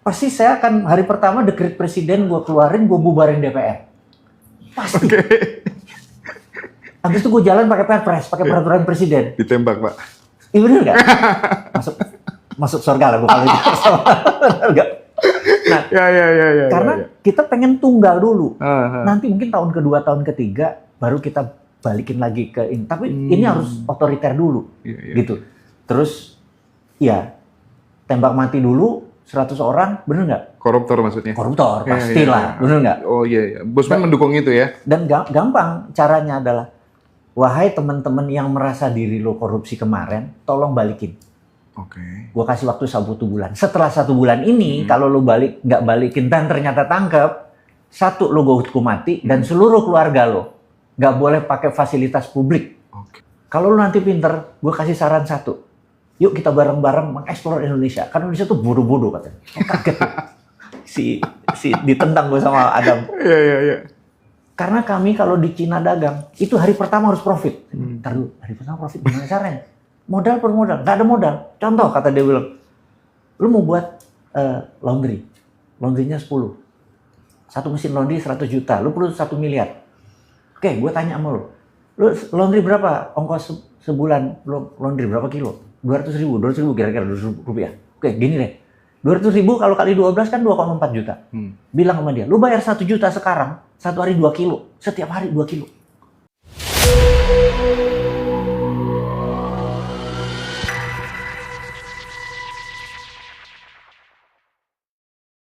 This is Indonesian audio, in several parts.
pasti saya akan hari pertama dekret presiden gue keluarin, gue bubarin DPR. Pasti. Habis itu gue jalan pakai perpres, pakai peraturan presiden. Ditembak, Pak. Iya bener nggak? Masuk surga lah gue kalau gitu. Nah, karena kita pengen tunggal dulu. Nanti mungkin tahun kedua, tahun ketiga baru kita balikin lagi ke ini. Tapi ini harus otoriter dulu, gitu. Terus, ya tembak mati dulu 100 orang, bener nggak? Koruptor maksudnya? Koruptor, pastilah, bener nggak? Oh iya. Bosman mendukung itu ya? Dan gampang caranya adalah, wahai teman-teman yang merasa diri lo korupsi kemarin, tolong balikin. Oke. Gua kasih waktu 1 bulan. Setelah 1 bulan ini, kalau lo nggak balikin dan ternyata tangkap, 1 lo gue hukum mati dan seluruh keluarga lo nggak boleh pakai fasilitas publik. Oke. Kalau lo nanti pinter, gue kasih saran 1. Yuk kita bareng-bareng mengeksplor Indonesia. Karena Indonesia tuh bodoh-bodoh katanya. Kaget tuh. si ditentang gue sama Adam. Iya. Karena kami kalau di Cina dagang, itu hari pertama harus profit. Ntar dulu, hari pertama profit gimana caranya? Modal per modal, nggak ada modal. Contoh kata dia bilang, lu mau buat laundry, laundrynya 10. 1 mesin laundry 100 juta, lu perlu 1 miliar. Oke, gue tanya sama lu laundry berapa? Ongkos sebulan lu laundry berapa kilo? 200.000 kira-kira 200.000 rupiah. Oke, gini deh. 200.000 kalau kali 12 kan 2,4 juta. Bilang sama dia, lu bayar 1 juta sekarang, 1 hari 2 kilo. Setiap hari 2 kilo.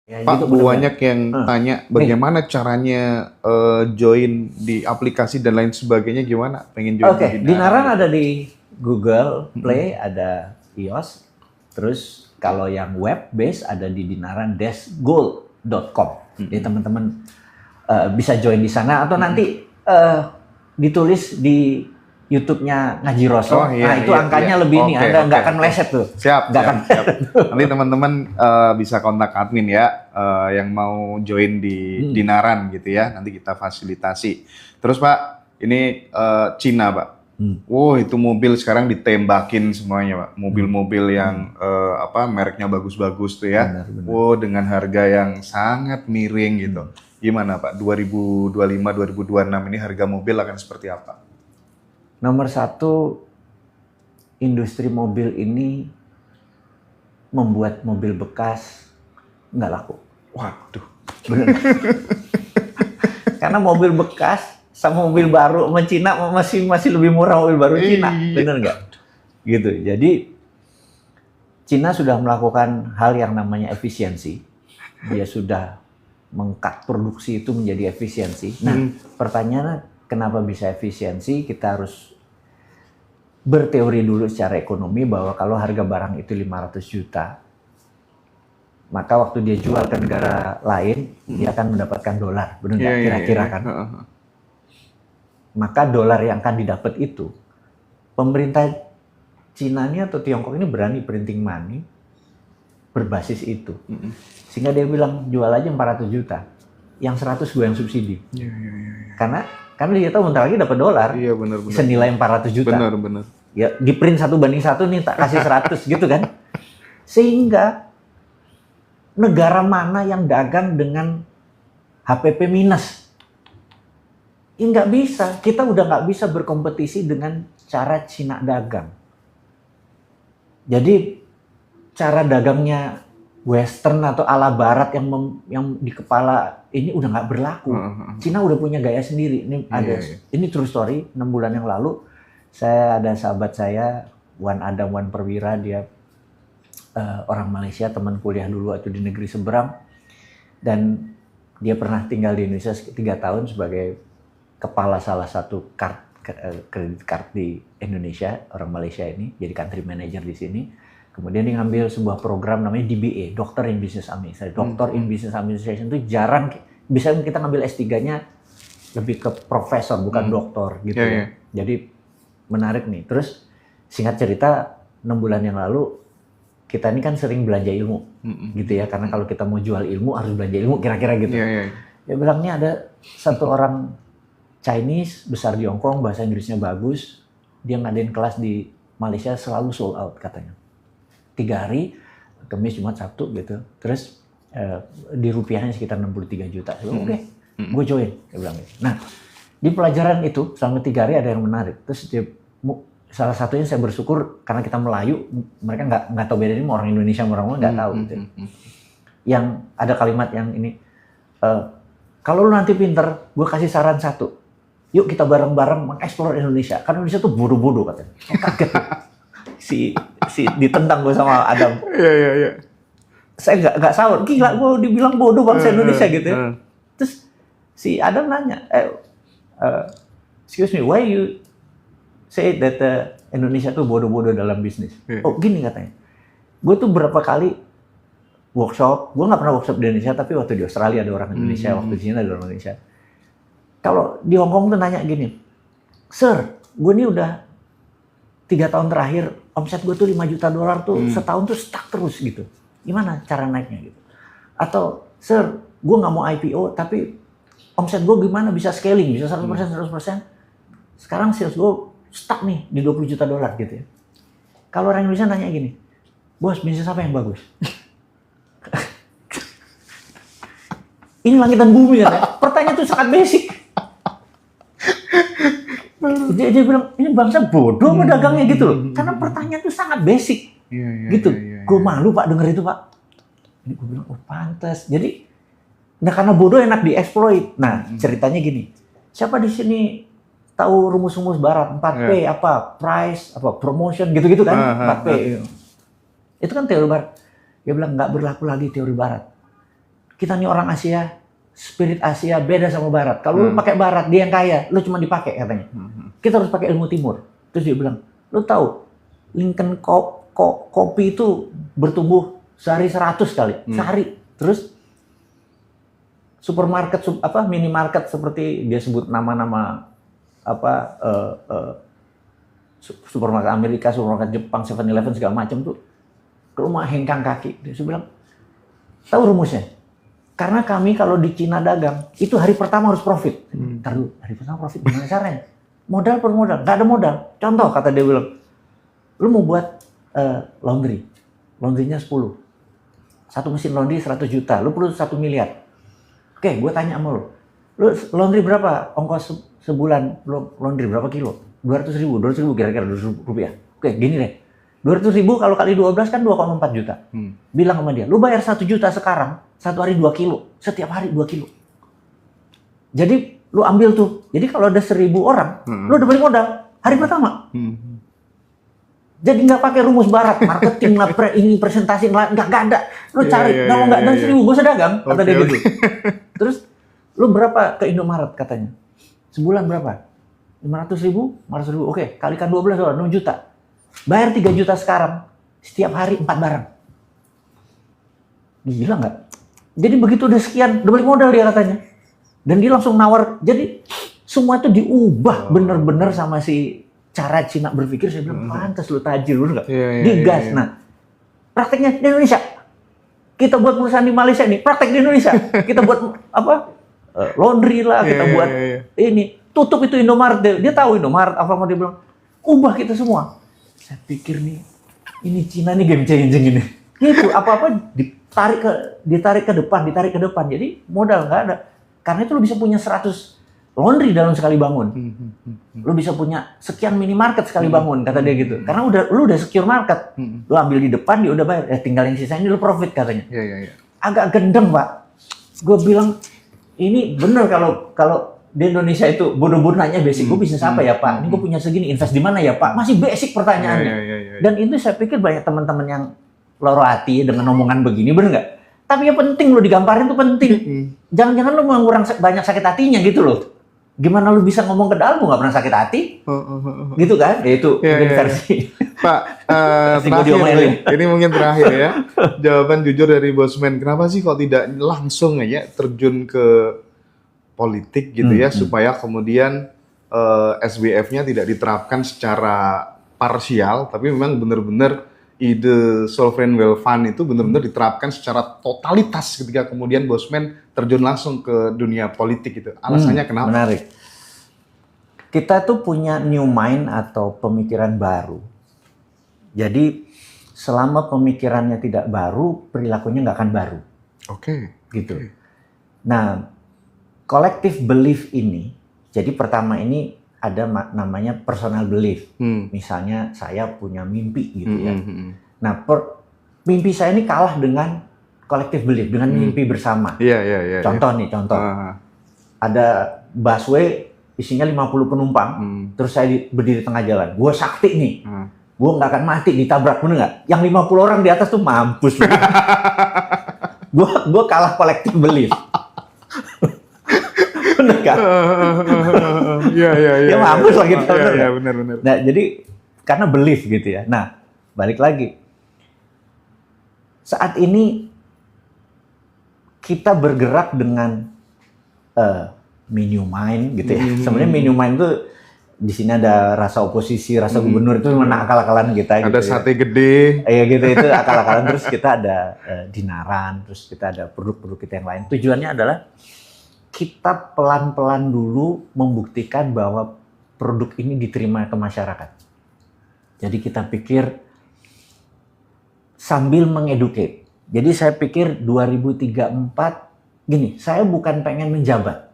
Ya, Pak, gitu, banyak yang tanya bagaimana caranya join di aplikasi dan lain sebagainya, gimana? Pengen join di Dinaran ada di Google Play, ada iOS. Terus kalau yang web base ada di dinaran-gold.com. Jadi teman-teman bisa join di sana atau nanti ditulis di YouTube-nya Ngaji Rosso. Itu angkanya lebih ini, Anda nggak akan meleset tuh. Siap. Nanti teman-teman bisa kontak admin ya, yang mau join di Dinaran gitu ya. Nanti kita fasilitasi. Terus Pak, ini Cina Pak. Wow, itu mobil sekarang ditembakin semuanya Pak. Mobil-mobil yang mereknya bagus-bagus tuh ya. Benar. Wow, dengan harga yang sangat miring gitu. Gimana Pak, 2025, 2026 ini harga mobil akan seperti apa? Nomor 1, industri mobil ini membuat mobil bekas nggak laku. Waduh. Bener. Karena mobil bekas sama mobil baru sama Cina masih lebih murah mobil baru Cina, bener nggak? Gitu. Jadi Cina sudah melakukan hal yang namanya efisiensi. Dia sudah mengkat produksi itu menjadi efisiensi. Nah, pertanyaannya kenapa bisa efisiensi? Kita harus berteori dulu secara ekonomi bahwa kalau harga barang itu 500 juta, maka waktu dia jual ke negara lain, dia akan mendapatkan dolar, benar nggak? Kira-kira kan? Maka dolar yang akan didapat itu, pemerintah Cina ini atau Tiongkok ini berani printing money berbasis itu. Sehingga dia bilang, jual aja 400 juta, yang 100 gue yang subsidi. Karena dia tahu bentar lagi dapat dolar, senilai 400 juta. Benar. Ya, di print 1:1 nih, tak kasih 100 gitu kan. Sehingga negara mana yang dagang dengan HPP minus? Ya nggak bisa, kita udah nggak bisa berkompetisi dengan cara Cina dagang. Jadi cara dagangnya Western atau ala Barat yang di kepala ini udah nggak berlaku. Cina udah punya gaya sendiri. Ini true story. 6 bulan yang lalu saya ada sahabat saya, Wan Adam Wan Perwira, dia orang Malaysia, teman kuliah dulu waktu di negeri seberang, dan dia pernah tinggal di Indonesia 3 tahun sebagai kepala salah satu kredit card di Indonesia, orang Malaysia ini, jadi country manager di sini. Kemudian dia ngambil sebuah program namanya DBA, Doctor in Business Administration. Doctor in Business Administration itu jarang, bisa kita ngambil S3-nya lebih ke profesor, bukan doktor gitu ya. Jadi menarik nih. Terus singkat cerita, 6 bulan yang lalu kita ini kan sering belanja ilmu gitu ya, karena kalau kita mau jual ilmu harus belanja ilmu, kira-kira gitu. Dia bilang, ini ada satu orang Chinese besar di Hong Kong, bahasa Inggrisnya bagus, dia ngadain kelas di Malaysia selalu sold out katanya. 3 hari, Kamis, Jumat, Sabtu gitu. Terus di rupiahnya sekitar 63 juta. Saya bilang, oke, gue join. Saya bilang gitu. Nah, di pelajaran itu selama 3 hari ada yang menarik. Terus salah satunya saya bersyukur karena kita Melayu, mereka nggak tahu bedanya orang Indonesia sama orang Melayu nggak tahu. Gitu. Yang ada kalimat yang ini, kalau lu nanti pinter, gue kasih saran satu. Yuk kita bareng-bareng mengeksplor Indonesia. Karena Indonesia tuh bodoh-bodoh katanya. Kaget. si ditentang gue sama Adam. Iya. Saya nggak sahur. Gila, gue dibilang bodoh bangsa Indonesia gitu ya. Terus si Adam nanya, excuse me, why you say that Indonesia tuh bodoh-bodoh dalam bisnis? Oh gini katanya. Gue tuh berapa kali workshop. Gue nggak pernah workshop di Indonesia, tapi waktu di Australia ada orang Indonesia, waktu di China ada orang Indonesia. Kalau di Hong Kong tuh nanya gini, Sir, gue ini udah 3 tahun terakhir, omset gue tuh 5 juta dolar tuh setahun tuh stuck terus gitu. Gimana cara naiknya gitu? Atau, Sir, gue nggak mau IPO, tapi omset gue gimana bisa scaling, bisa 100%. Sekarang sales gue stuck nih di 20 juta dolar gitu ya. Kalau orang Indonesia nanya gini, bos, bisnis apa yang bagus? Ini langit dan bumi kan ya? Pertanyaan itu sangat basic. Dia bilang, ini bangsa bodoh sama dagangnya gitu loh. Karena pertanyaan itu sangat basic. Gitu. Gue malu Pak denger itu Pak. Ini gue bilang, oh pantas. Jadi, nah karena bodoh enak dieksploit. Nah ceritanya gini, siapa di sini tahu rumus-rumus barat? 4P apa? Price, apa? Promotion, gitu-gitu kan? 4P. Itu kan teori barat. Dia bilang, nggak berlaku lagi teori barat. Kita nih orang Asia, spirit Asia beda sama Barat. Kalau lu pakai Barat, dia yang kaya, lu cuma dipakai katanya. Kita harus pakai ilmu Timur. Terus dia bilang, lu tahu Lincoln kopi itu bertumbuh sehari 100 kali, sehari. Terus supermarket minimarket seperti dia sebut nama-nama supermarket Amerika, supermarket Jepang, 7-Eleven segala macam tuh ke rumah hengkang kaki. Dia bilang, tahu rumusnya? Karena kami kalau di Cina dagang, itu hari pertama harus profit. Ntar dulu, hari pertama profit gimana caranya? Modal per modal, nggak ada modal. Contoh, kata dia bilang, lu mau buat laundry. Laundrynya 10. Satu mesin laundry 100 juta, lu perlu 1 miliar. Oke, gue tanya sama lu. Lu laundry berapa? Ongkos sebulan laundry berapa kilo? 200 ribu kira-kira 200 rupiah. Oke, gini deh. 200 ribu kalau kali 12 kan 2,4 juta. Bilang sama dia, lu bayar 1 juta sekarang, 1 hari 2 kilo. Setiap hari 2 kilo. Jadi lu ambil tuh. Jadi kalau ada 1.000 orang, lu udah balik modal. Hari pertama. Jadi nggak pakai rumus barat, marketing lah, ini presentasi, nggak ada. Lu cari, kalau nggak dan 1.000, gue sedagang, kata dia gitu. Terus, lu berapa ke Indomaret katanya? Sebulan berapa? 500 ribu, oke, kalikan 12 dolar, 6 juta. Bayar 3 juta sekarang, setiap hari 4 barang. Gila nggak? Jadi begitu udah sekian, udah balik modal dia katanya. Dan dia langsung nawar, jadi semua itu diubah bener-bener sama si cara Cina berpikir. Saya bilang, pantas lu tajir, lu nggak? Digas. Nah, prakteknya di Indonesia. Kita buat perusahaan di Malaysia nih, praktek di Indonesia. Kita buat laundry lah, kita buat ini. Tutup itu Indomaret, dia tahu Indomaret, apa mau dia bilang, ubah kita semua. Saya pikir nih, ini Cina nih game changing ini. Gitu, apa-apa ditarik ke depan. Jadi modal nggak ada. Karena itu lu bisa punya 100 laundry dalam sekali bangun. Lu bisa punya sekian minimarket sekali bangun, kata dia gitu. Karena lu udah secure market. Lu ambil di depan, dia udah bayar. Tinggal yang sisanya lu profit katanya. Agak gendeng, Pak. Gue bilang, ini bener kalau di Indonesia itu bodoh-bodoh nanya basic, gue bisnis apa ya Pak? Ini gue punya segini, invest di mana ya Pak? Masih basic pertanyaannya. Dan itu saya pikir banyak teman-teman yang loro hati dengan omongan begini, bener nggak? Tapi yang penting lo digambarin tuh penting. Jangan-jangan lo mengurang banyak sakit hatinya gitu loh. Gimana lo bisa ngomong ke dalam, lo nggak pernah sakit hati? Gitu kan? Ya itu versi. Pak, terakhir ini mungkin terakhir ya. Jawaban jujur dari Bosman, kenapa sih kok tidak langsung aja terjun ke politik gitu ya, supaya kemudian SBF-nya tidak diterapkan secara parsial, tapi memang benar-benar ide sovereign wealth fund itu benar-benar diterapkan secara totalitas ketika kemudian Bosman terjun langsung ke dunia politik itu. Alasannya kenapa? Menarik. Kita tuh punya new mind atau pemikiran baru. Jadi selama pemikirannya tidak baru, perilakunya nggak akan baru. Oke. Gitu. Nah, collective belief ini, jadi pertama ini ada namanya personal belief. Misalnya saya punya mimpi gitu ya. Nah, mimpi saya ini kalah dengan collective belief, dengan mimpi bersama. Iya. Contoh nih, ada busway isinya 50 penumpang, terus saya berdiri tengah jalan. Gue sakti nih. Gue nggak akan mati ditabrak, bener nggak? Yang 50 orang di atas tuh mampus. Gue kalah collective belief. Bener kan? Iya. Ya mampus lah gitu. Iya, benar. Nah, jadi karena belief gitu ya. Nah, balik lagi. Saat ini kita bergerak dengan menu mind gitu ya. Sebenarnya menu mind tuh di sini ada rasa oposisi, rasa gubernur itu memang akal-akalan kita. Ada gitu sate gede. Iya gitu, itu akal-akalan. Terus kita ada dinaran, terus kita ada produk-produk kita yang lain. Tujuannya adalah kita pelan-pelan dulu membuktikan bahwa produk ini diterima ke masyarakat. Jadi kita pikir sambil mengeducate. Jadi saya pikir 2034 gini, saya bukan pengen menjabat.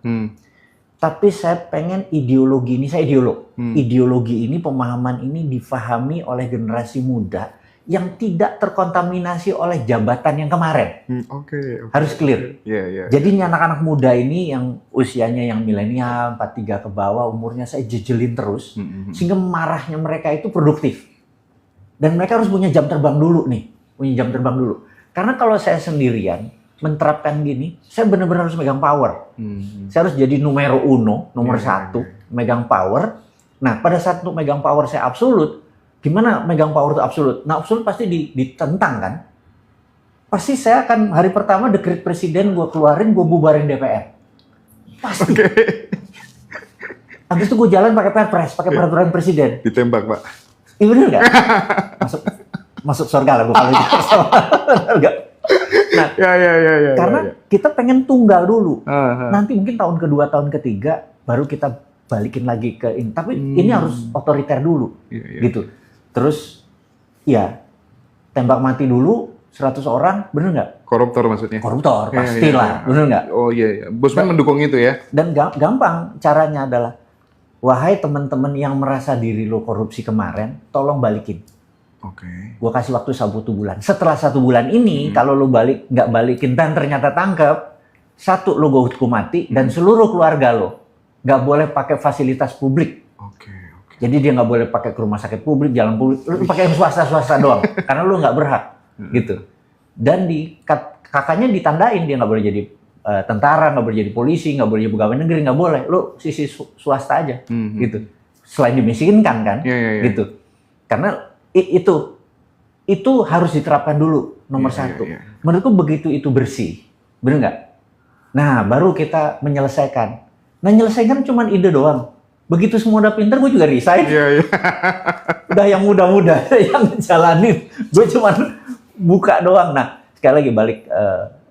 Tapi saya pengen ideologi ini, saya ideolog. Ideologi ini, pemahaman ini difahami oleh generasi muda yang tidak terkontaminasi oleh jabatan yang kemarin. Oke. Harus clear. Iya. Jadi anak-anak muda ini yang usianya yang milenial, 43 ke bawah, umurnya saya jejelin terus. Sehingga marahnya mereka itu produktif. Dan mereka harus punya jam terbang dulu nih. Punya jam terbang dulu. Karena kalau saya sendirian, menerapkan gini, saya benar-benar harus megang power. Saya harus jadi nomor satu, megang power. Nah, pada saat untuk megang power saya absolut, gimana megang power itu absolut? Nah, absolut pasti ditentang kan? Pasti saya akan hari pertama dekret presiden gue keluarin, gue bubarin DPR. Pasti. Habis itu gue jalan pakai perpres, pakai peraturan presiden. Ditembak, Pak. Iya bener nggak? Masuk surga lah gue kalau gitu. Enggak. Nah, karena kita pengen tunggal dulu. Nanti mungkin tahun kedua, tahun ketiga baru kita balikin lagi ke ini. Tapi ini harus otoriter dulu, gitu. Terus, ya tembak mati dulu 100 orang, bener nggak? Koruptor maksudnya? Koruptor, pastilah, bener nggak? Oh iya. Bosman mendukung itu ya? Dan gampang caranya adalah, wahai teman-teman yang merasa diri lo korupsi kemarin, tolong balikin. Oke. Gua kasih waktu 1 bulan. Setelah 1 bulan ini, kalau lo nggak balikin dan ternyata tangkap, 1 lo gue hukum mati dan seluruh keluarga lo nggak boleh pakai fasilitas publik. Oke. Jadi dia nggak boleh pakai ke rumah sakit publik, jalan publik, lo pakai yang swasta doang, karena lo nggak berhak, gitu. Dan kakaknya ditandain dia nggak boleh jadi tentara, nggak boleh jadi polisi, nggak boleh jadi pegawai negeri, nggak boleh. Lo sisi swasta aja, gitu. Selain dimiskinkan kan, gitu. Karena itu harus diterapkan dulu nomor 1. Menurutku begitu itu bersih, bener nggak? Nah baru kita menyelesaikan. Nah menyelesaikan cuma ide doang. Begitu semua udah pinter, gue juga resign. Udah yang muda-muda yang jalanin, gue cuma buka doang. Nah sekali lagi balik,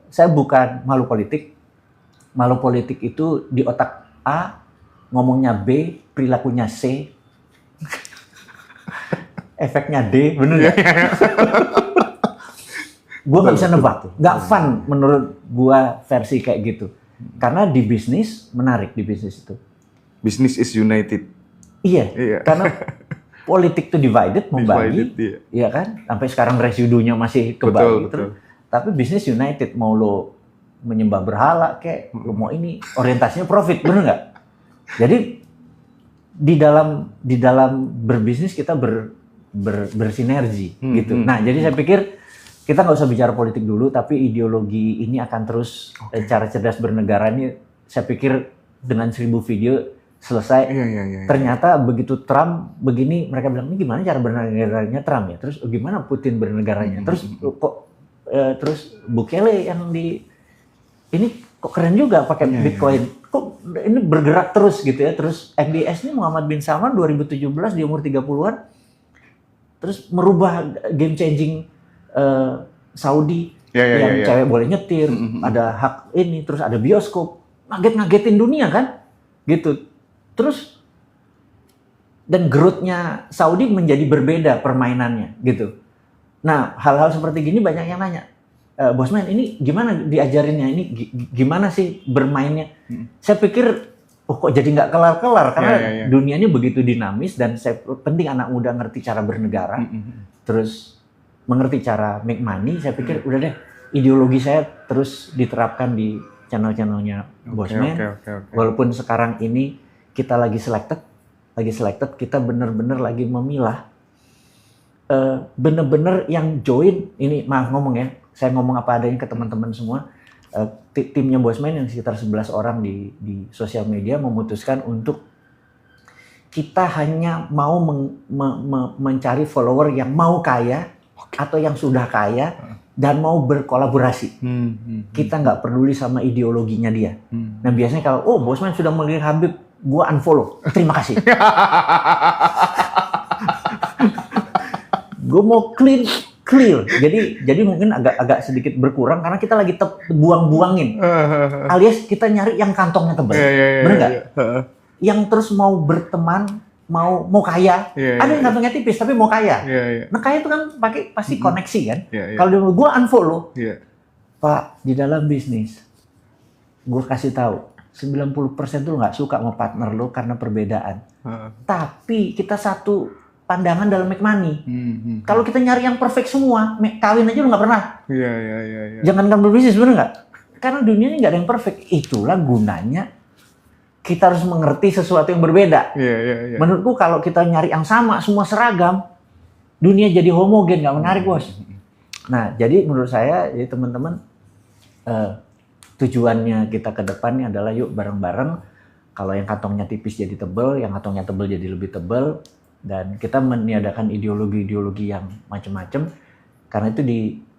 saya bukan malu politik. Malu politik itu di otak A, ngomongnya B, perilakunya C. Efeknya D, bener nggak? Gue nggak bisa nebak, nggak fun menurut gue versi kayak gitu. Karena di bisnis menarik di bisnis itu. Business is united. Iya. Karena politik itu divided, membagi, iya kan? Sampai sekarang residunya masih kebagi. Betul. Tapi bisnis united, mau lo menyembah berhala, kayak lo mau ini orientasinya profit, bener nggak? Jadi di dalam berbisnis kita bersinergi gitu. Nah, jadi saya pikir kita nggak usah bicara politik dulu, tapi ideologi ini akan terus cara cerdas bernegara ini. Saya pikir dengan 1000 video selesai. Ternyata begitu Trump begini, mereka bilang ini gimana cara bernegaranya Trump ya? Terus gimana Putin bernegaranya? Terus kok terus Bukele yang ini kok keren juga pakai Bitcoin. Kok ini bergerak terus gitu ya? Terus MBS ini Muhammad bin Salman 2017 di umur 30-an. Terus merubah game changing Saudi yang cewek boleh nyetir, ada hak ini, terus ada bioskop, ngagetin dunia kan, gitu. Terus dan growth-nya Saudi menjadi berbeda permainannya, gitu. Nah hal-hal seperti gini banyak yang nanya, Bosman ini gimana diajarinnya, ini gimana sih bermainnya? Saya pikir kok jadi nggak kelar-kelar karena dunia ini begitu dinamis dan penting anak muda ngerti cara bernegara, terus mengerti cara make money. Saya pikir udah deh, ideologi saya terus diterapkan di channel-channelnya Bosman. Walaupun sekarang ini kita lagi selected, kita bener-bener lagi memilah bener-bener yang join. Ini maaf ngomong ya, saya ngomong apa adanya ke teman-teman semua. Timnya Bosman yang sekitar 11 orang di sosial media memutuskan untuk kita hanya mau mencari follower yang mau kaya atau yang sudah kaya dan mau berkolaborasi. Kita nggak peduli sama ideologinya dia. Nah biasanya kalau Bosman sudah melihat Habib, gua unfollow. Terima kasih. Gue mau clear. Jadi mungkin agak sedikit berkurang karena kita lagi buang-buangin. Alias kita nyari yang kantongnya tebal. Bener nggak? Yang terus mau berteman, mau kaya. Ada yang kantongnya tipis tapi mau kaya. Nah kaya itu kan pakai pasti koneksi kan. Kalau gue unfollow, Pak, di dalam bisnis, gue kasih tahu 90% tuh nggak suka sama partner lo karena perbedaan. Tapi kita satu pandangan dalam make money. Kalau kita nyari yang perfect semua, kawin aja lu nggak pernah. Jangankan berbisnis, bener nggak? Karena dunia ini nggak ada yang perfect. Itulah gunanya kita harus mengerti sesuatu yang berbeda. Menurutku kalau kita nyari yang sama, semua seragam, dunia jadi homogen, nggak menarik bos. Nah, jadi menurut saya, ya teman-teman, tujuannya kita ke depannya adalah yuk bareng-bareng. Kalau yang kantongnya tipis jadi tebel, yang kantongnya tebel jadi lebih tebel. Dan kita meniadakan ideologi-ideologi yang macam-macam. Karena itu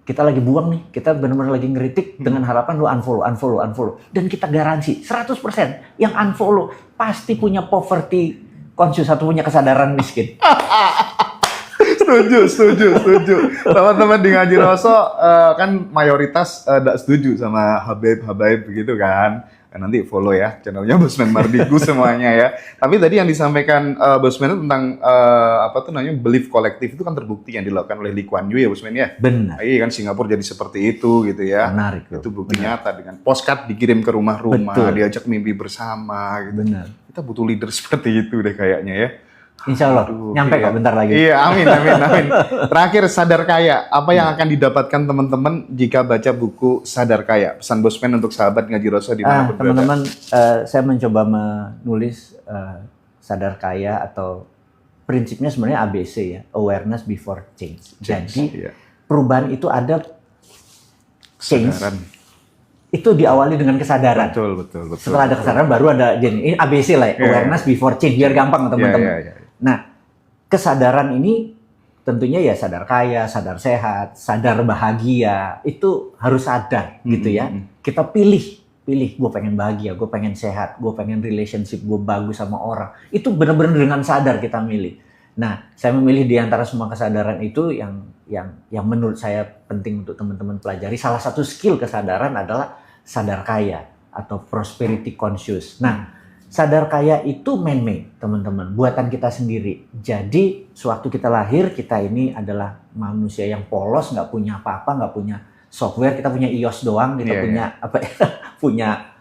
kita lagi buang nih, kita benar-benar lagi ngeritik dengan harapan lu unfollow. Dan kita garansi 100% yang unfollow pasti punya poverty conscious atau punya kesadaran miskin. Setuju. Teman-teman di Ngaji Roso kan mayoritas tidak setuju sama Habib begitu kan. Nanti follow ya channelnya Bosman Mardigu semuanya ya. Tapi tadi yang disampaikan Bosman tentang belief kolektif itu kan terbukti yang dilakukan oleh Lee Kuan Yew ya Bosman ya. Benar. Iya kan Singapura jadi seperti itu gitu ya. Menarik. Itu bukti nyata dengan postcard dikirim ke rumah-rumah, diajak mimpi bersama gitu. Benar. Kita butuh leader seperti itu deh kayaknya ya. Insya Allah, nyampe kok bentar lagi. Iya, amin. Terakhir, Sadar Kaya. Apa yang akan didapatkan teman-teman jika baca buku Sadar Kaya? Pesan Bosman untuk sahabat Ngaji Roso di mana pun berada. Teman-teman, saya mencoba menulis Sadar Kaya atau prinsipnya sebenarnya ABC ya, awareness before change. Jadi perubahan itu ada change. Kesadaran. Itu diawali dengan kesadaran. Betul. Setelah ada kesadaran baru ada ini ABC lah, awareness before change biar gampang teman-teman. Nah, kesadaran ini tentunya ya sadar kaya, sadar sehat, sadar bahagia, itu harus sadar gitu ya. Kita pilih, gue pengen bahagia, gue pengen sehat, gue pengen relationship gue bagus sama orang. Itu benar-benar dengan sadar kita milih. Nah, saya memilih di antara semua kesadaran itu yang menurut saya penting untuk teman-teman pelajari. Salah satu skill kesadaran adalah sadar kaya atau prosperity conscious. Nah, sadar kaya itu man-made, teman-teman, buatan kita sendiri. Jadi, sewaktu kita lahir, kita ini adalah manusia yang polos, nggak punya apa-apa, nggak punya software, kita punya iOS doang, kita punya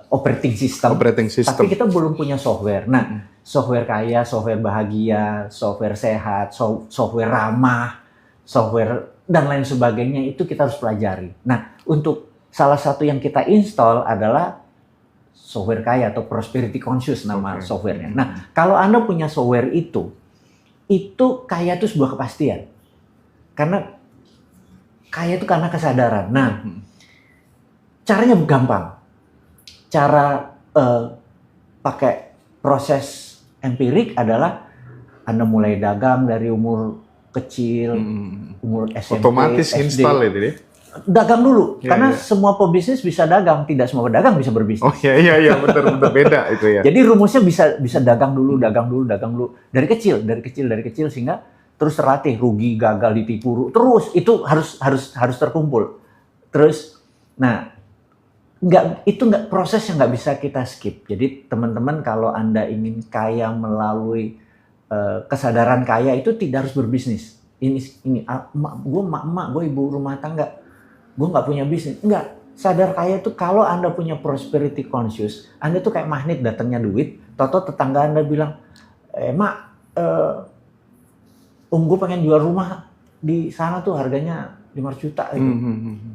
operating system. Tapi kita belum punya software. Nah, software kaya, software bahagia, software sehat, software ramah, software dan lain sebagainya itu kita harus pelajari. Nah, untuk salah satu yang kita install adalah software kaya atau prosperity conscious nama softwarenya. Nah, kalau Anda punya software itu kaya itu sebuah kepastian. Karena kaya itu karena kesadaran. Nah, caranya gampang. Cara pakai proses empirik adalah Anda mulai dagang dari umur kecil, umur SMP, otomatis SD. install itu ya. Dagang dulu, karena semua pebisnis bisa dagang, tidak semua pedagang bisa berbisnis. Oh iya, betul beda itu ya. Jadi rumusnya bisa dagang dulu dari kecil sehingga terus terlatih, rugi, gagal, ditipu, terus itu harus terkumpul. Terus, nah nggak proses yang nggak bisa kita skip. Jadi teman-teman kalau Anda ingin kaya melalui kesadaran kaya itu tidak harus berbisnis. Ini gue emak, gue ibu rumah tangga. gue nggak punya bisnis. Enggak, sadar kaya itu kalau Anda punya prosperity conscious, Anda tuh kayak magnet datangnya duit, toto tetangga Anda bilang, mak, gue pengen jual rumah di sana tuh harganya 5 juta gitu.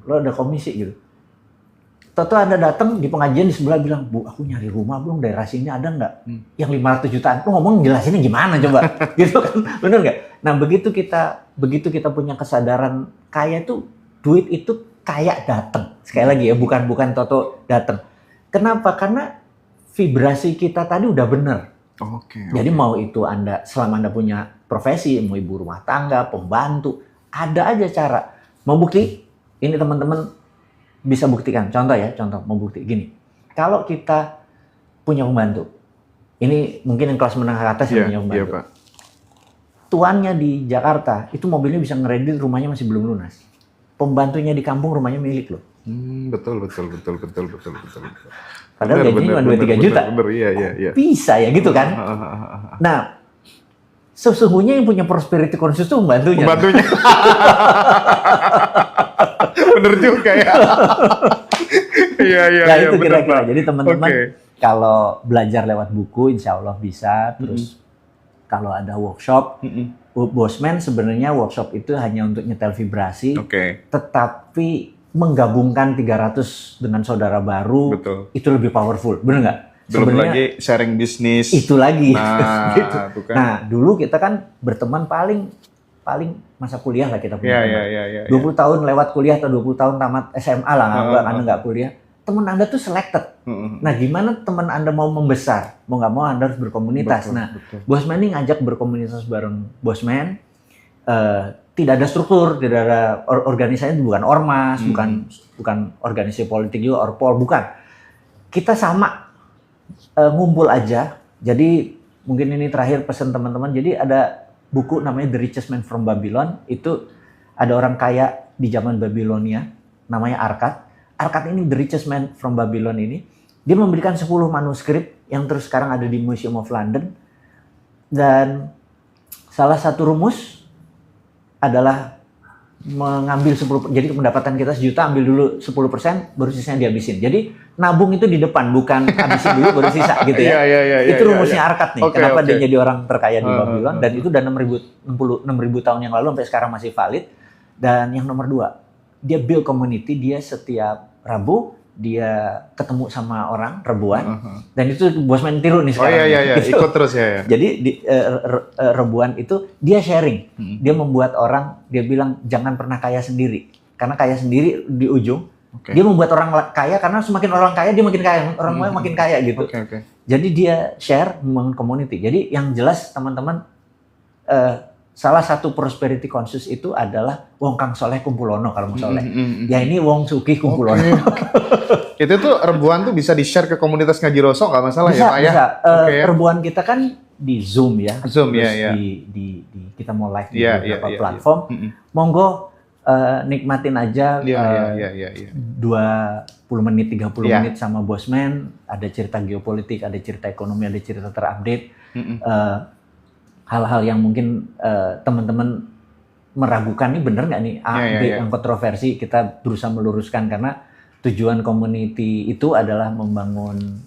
Lo ada komisi gitu. Toto Anda datang di pengajian di sebelah bilang, Bu, aku nyari rumah belum, daerah sini ada nggak? Yang 500 jutaan. Lo ngomong jelasinnya gimana coba? Gitu kan, bener nggak? Nah begitu kita punya kesadaran kaya itu, duit itu kayak datang. Sekali lagi ya, bukan Toto datang. Kenapa? Karena vibrasi kita tadi udah bener. Jadi mau itu selama Anda punya profesi, mau ibu rumah tangga, pembantu, ada aja cara. Mau bukti? Ini teman-teman bisa buktikan. Contoh mau bukti gini. Kalau kita punya pembantu, ini mungkin yang kelas menengah ke atas yang punya pembantu. Pak. Tuannya di Jakarta, itu mobilnya bisa ngeredit, rumahnya masih belum lunas. Pembantunya di kampung, rumahnya milik loh. Betul. Padahal gajinya cuma 2-3 juta. Iya. Bisa ya gitu kan? Nah, sesungguhnya yang punya prosperity conscious itu pembantunya. Bener juga ya. Iya. Nah itu kira-kira. Jadi teman-teman kalau belajar lewat buku, insya Allah bisa. Terus kalau ada workshop, Bosman sebenarnya workshop itu hanya untuk nyetel vibrasi. Tetapi menggabungkan 300 dengan saudara baru, itu lebih powerful. Bener nggak? Belum lagi sharing bisnis. Itu lagi. Nah, gitu. Kan. Nah, dulu kita kan berteman paling masa kuliah lah kita punya teman. 20 tahun lewat kuliah atau 20 tahun tamat SMA lah, Anda nggak kuliah. Teman Anda tuh selected. Nah, gimana teman Anda mau membesar? Mau nggak mau Anda harus berkomunitas. Bosman ini ngajak berkomunitas bareng Bosman. Tidak ada struktur, tidak ada organisasi, bukan ormas, bukan organisasi politik juga, orpol, bukan. Kita sama ngumpul aja. Jadi mungkin ini terakhir pesan teman-teman. Jadi ada buku namanya The Richest Man from Babylon. Itu ada orang kaya di zaman Babilonia, namanya Arkad. Arkad ini The Richest Man from Babylon ini, dia memberikan 10 manuskrip yang terus sekarang ada di Museum of London. Dan salah satu rumus adalah mengambil 10%, jadi pendapatan kita 1 juta, ambil dulu 10%, baru sisanya dihabisin. Jadi nabung itu di depan, bukan habisin dulu baru sisa gitu ya. Itu rumusnya Arkad nih. Kenapa dia jadi orang terkaya di Babylon, dan itu udah 6.000 tahun yang lalu sampai sekarang masih valid. Dan yang nomor 2, dia build community, dia setiap Rabu dia ketemu sama orang rebuan, dan itu Bosman tiru nih sekarang. Gitu. Ikut terus ya. Jadi di rebuan itu dia sharing, dia membuat orang, dia bilang jangan pernah kaya sendiri, karena kaya sendiri di ujung. Dia membuat orang kaya karena semakin orang kaya dia makin kaya, orang lain makin kaya gitu. Jadi dia share, membangun community. Jadi yang jelas teman-teman, salah satu prosperity conscious itu adalah wong kang soleh kumpulono kalau mau soleh. Ya ini wong sugih kumpulono. Itu tuh rebuan tuh bisa di-share ke komunitas Ngaji Roso nggak masalah bisa, ya Pak ya? Bisa. Rebuan kita kan di Zoom ya. Zoom terus ya. Kita mau live di beberapa platform. Monggo nikmatin aja 20 menit, 30 menit sama Bosman. Ada cerita geopolitik, ada cerita ekonomi, ada cerita terupdate. Hal-hal yang mungkin teman-teman meragukan nih bener nggak nih B yang kontroversi, kita berusaha meluruskan karena tujuan community itu adalah membangun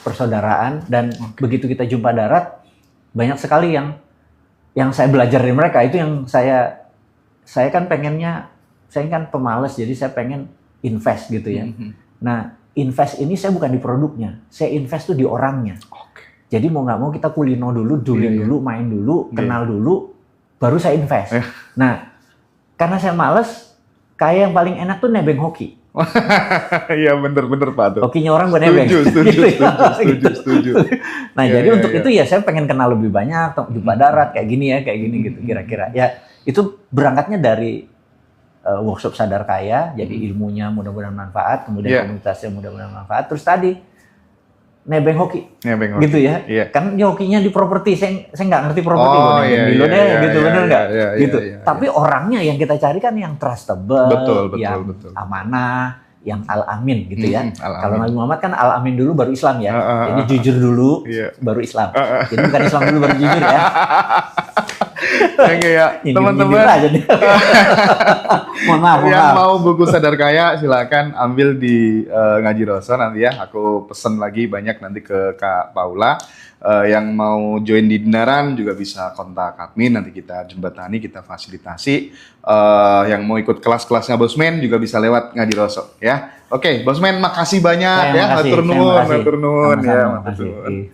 persaudaraan, dan begitu kita jumpa darat banyak sekali yang saya belajar dari mereka. Itu yang saya kan pengennya, saya kan pemalas, jadi saya pengen invest gitu ya. Nah invest ini saya bukan di produknya, saya invest tuh di orangnya. Jadi mau nggak mau kita kulino dulu, dulu, main dulu, kenal dulu, baru saya invest. Nah, karena saya males, kayak yang paling enak tuh nebeng hoki. Iya bener Pak tuh. Hokinya orang gue nebeng. Setuju. Nah jadi untuk itu ya saya pengen kenal lebih banyak, jumpa darat kayak gini gitu kira-kira. Ya itu berangkatnya dari workshop Sadar Kaya, jadi ilmunya mudah-mudahan manfaat, kemudian komunitasnya mudah-mudahan manfaat. Terus tadi nebeng hoki. Gitu ya. Kan hokinya di properti, saya nggak ngerti properti, bener nggak? Gitu. Tapi orangnya yang kita cari kan yang trustable, yang amanah, yang al-amin gitu ya. Kalau Nabi Muhammad kan al-amin dulu baru Islam ya. Jadi jujur dulu baru Islam. Jadi bukan Islam dulu baru jujur ya. Oke ya, teman-teman Mohon maaf, yang mau buku Sadar Kaya silakan ambil di Ngaji Roso nanti ya. Aku pesen lagi banyak nanti ke Kak Paula. Yang mau join di Dinaran juga bisa kontak admin, nanti kita jembatani, kita fasilitasi. Yang mau ikut kelas-kelasnya Bosman juga bisa lewat Ngaji Roso ya. Oke, Bosman makasih banyak ya. Matur nuwun ya. Matur nuwun.